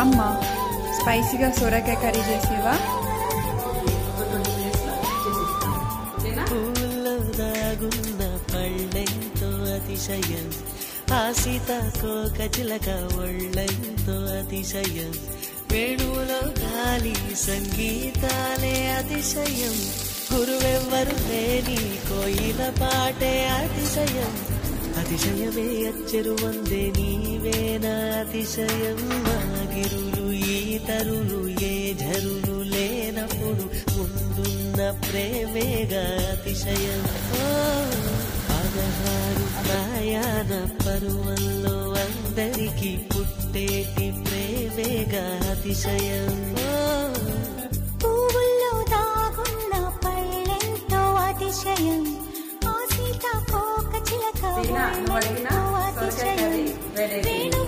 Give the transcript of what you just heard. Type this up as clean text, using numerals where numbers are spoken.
అమ్మ స్పైసీగా సొరకాయ కర్రీ చేసేవా? పూల్లో దాగున్న పళ్ళెంతో అతిశయం, ఆ సీతాకోక చిలక ఒళ్ళెంతో అతిశయం, వేణువులో గాలి సంగీతాలే అతిశయం, గురువెవ్వరు లేని కోయిల పాటే అతిశయం, అతిశయమే అచ్చెరు వందే నీవేనా అతిశయం, మాగిరులు ఈతరులు ఏ ఝరులు లేనప్పుడు ముందున్న ప్రేమేగా అతిశయం. 16 ప్రయాణ పరువల్లో అందరికీ పుట్టేటి ప్రేమేగా అతిశయం. పువ్వుల్లో దాగున్న పళ్ళెంతో అతిశయం, ఆ సీతాకోక చిలక ఒళ్ళెంతో అతిశయం, వేణు